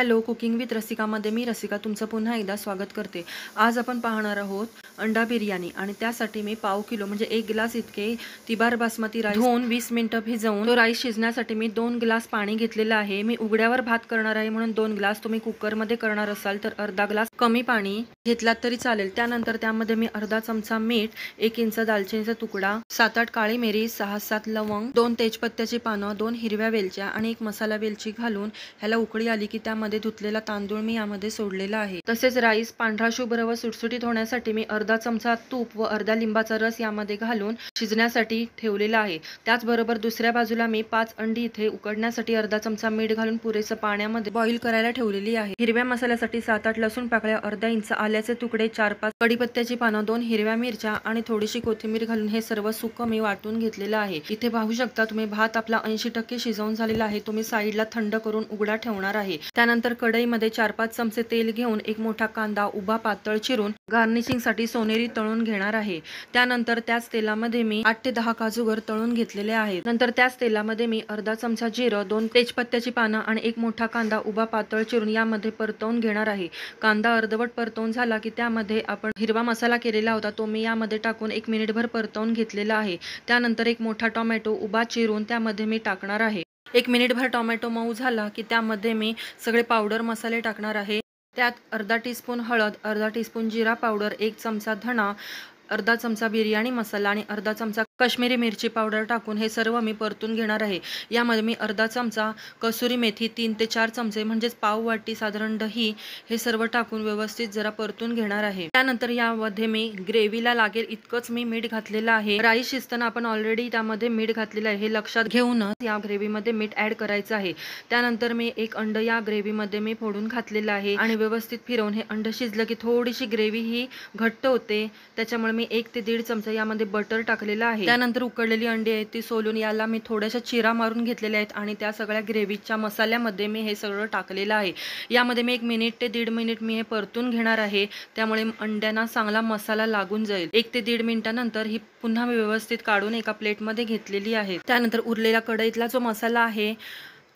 Hello, cooking with रसिकामध्ये मी रसिका तुमचं पुन्हा एकदा स्वागत करते। आज आपण पाहणार आहोत अंडा बिर्याणी आणि त्यासाठी मी पाव किलो म्हणजे 1 ग्लास इतके तिबार बासमती राईस धुवून 20 मिनिटं भिजवून तो राईस शिजण्यासाठी मी 2 ग्लास पाणी घेतलेलं आहे। मी उघड्यावर भात करणार आहे म्हणून 2 ग्लास, तुम्ही कुकरमध्ये करणार असाल तर अर्धा ग्लास कमी पाणी घेतलात तरी चालेल। त्यानंतर त्यामध्ये मी अर्धा चमचा मीठ, 1 इंच दालचिनीचा तुकडा, 7-8 काळी मिरी, 6-7 लवंग, 2 तेजपत्त्याची पानं, 2 हिरव्या वेलच्या आणि 1 मसाला वेलची घालून ह्याला उकळी आली की त्यामध्ये धुतलेला तांदूळ मी यामध्ये सोडलेला आहे। तसेच राईस पांढरा शुभ्र व सुटसुटीत होण्यासाठी मी अर्धा चमचा तूप व अर्धा लिंबाचा रस यामध्ये घालून शिजण्यासाठी ठेवलेला आहे। त्याचबरोबर दुसऱ्या बाजूला मी 5 अंडी इथे उकडण्यासाठी अर्धा चमचा मीठ घालून पुरेसं पाण्यामध्ये बॉईल करायला ठेवलेली आहे। हिरव्या मसाल्यासाठी 7-8 लसूण पाकळ्या, अर्धा इंच आल्याचे तुकडे, 4-5 कढीपत्त्याची पानं, 2 हिरव्या मिरच्या आणि थोडीशी कोथिंबीर घालून हे सर्व सुक्क मी वाटून घेतलेलं आहे। इथे पाहू शकता तुम्ही भात आपला 80% शिजवून झालेला आहे। तुम्ही साईडला थंड करून उघडा ठेवणार आहे। त्यानंतर कढईमध्ये 4-5 चमचे तेल घेऊन एक मोठा कांदा उभा पातळ चिरून गार्निशिंग साठी सोनेरी तळून घेणार आहे। त्यानंतर त्याच तेलामध्ये मी 8 ते 10 काजूगर तळून घेतलेले आहेत। नंतर त्याच तेलामध्ये मी अर्धा चमचा जिरं, 2 तेजपत्त्याची पानं आणि एक मोठा कांदा उभा पातळ चिरून यामध्ये परतवून घेणार आहे। कांदा अर्धवट परतवून झाला की त्यामध्ये आपण हिरवा मसाला केलेला होता तो मी यामध्ये टाकून 1 मिनिटभर परतवून घेतलेला आहे। त्यानंतर एक मोठा टोमॅटो उभा चिरून त्यामध्ये मी टाकणार आहे। 1 मिनिटभर टोमॅटो मऊ झाला की त्यामध्ये मी सगळे पावडर मसाले टाकणार आहे। त्यात अर्धा टीस्पून हळद, अर्धा टीस्पून जिरा पावडर, 1 चमचा धना, अर्धा चमचा बिर्याणी मसाला आणि अर्धा चमचा काश्मीरी मिरची पावडर टाकून हे सर्व मी परतून घेणार आहे। यामध्ये मी अर्धा चमचा कसुरी मेथी, 3 ते 4 चमचे म्हणजेच पाव वाटी साधारण दही हे सर्व टाकून व्यवस्थित जरा परतून घेणार आहे। त्यानंतर यामध्ये मी ग्रेव्हीला लागेल इतकंच मी मीठ घातलेलं आहे। राईस शिजताना आपण ऑलरेडी त्यामध्ये मीठ घातलेलं आहे, हे लक्षात घेऊनच या ग्रेव्हीमध्ये मीठ ऍड करायचं आहे। त्यानंतर मी एक अंड या ग्रेव्हीमध्ये मी फोडून घातलेलं आहे आणि व्यवस्थित फिरवून हे अंड शिजलं की थोडीशी ग्रेव्ही ही घट्ट होते, त्याच्यामुळे मी 1 ते 1.5 चमचा यामध्ये बटर टाकलेलं आहे। त्यानंतर उकडलेली अंडी आहेत ती सोलून याला मी थोड्याशा चिरा मारून घेतलेल्या आहेत आणि त्या सगळ्या ग्रेव्हीच्या मसाल्यामध्ये मी हे सगळं टाकलेलं आहे। यामध्ये मी 1 मिनिट ते 1.5 मिनिट मी हे परतून घेणार आहे, त्यामुळे अंड्यांना चांगला मसाला लागून जाईल। 1 ते 1.5 मिनिटानंतर ही पुन्हा मी व्यवस्थित काढून एका प्लेटमध्ये घेतलेली आहे। त्यानंतर उरलेला कढईतला जो मसाला आहे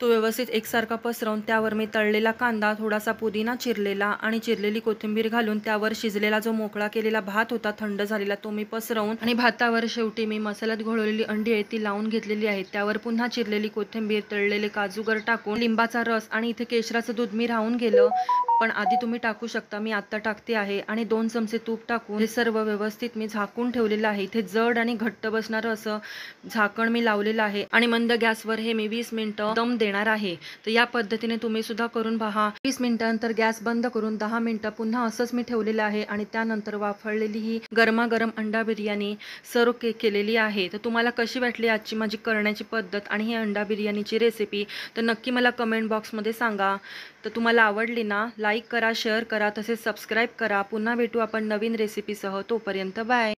तो व्यवस्थित एकसारखा पसरवून त्यावर मी तळलेला कांदा, थोडासा पुदिना चिरलेला आणि चिरलेली कोथिंबीर घालून त्यावर शिजलेला जो मोकळा केलेला भात होता थंड झालेला तो मी पसरवून आणि भातावर शेवटी मी मसाल्यात घोळलेली अंडी आहे ती लावून घेतलेली आहे। त्यावर पुन्हा चिरलेली कोथिंबीर, तळलेले काजूगर टाकून लिंबाचा रस आणि इथे केशराचं दूध मी राहून गेलं पण आधी तुम्ही टाकू शकता, मी आता टाकते आहे, आणि 2 चमचे तूप टाकून हे सर्व व्यवस्थित मी झाकून ठेवलेलं आहे। इथे जड आणि घट्ट बसणारं असं झाकण मी लावलेलं आहे आणि मंद गॅसवर हे मी 20 मिनिटं दम देणार आहे। तर या पद्धतीने तुम्ही सुद्धा करून पहा। 20 मिनिटांनंतर गॅस बंद करून 10 मिनिटं पुन्हा असंच मी ठेवलेलं आहे आणि त्यानंतर वाफळलेली ही गरमागरम अंडा बिर्याणी सर्व केलेली आहे। तर तुम्हाला कशी वाटली आजची माझी करण्याची पद्धत आणि ही अंडा बिर्याणीची रेसिपी, तर नक्की मला कमेंट बॉक्समध्ये सांगा। तर तुम्हाला आवडली ना, लाईक करा, शेअर करा, तसेच सबस्क्राईब करा। पुन्हा भेटू आपण नवीन रेसिपीसह, तोपर्यंत बाय।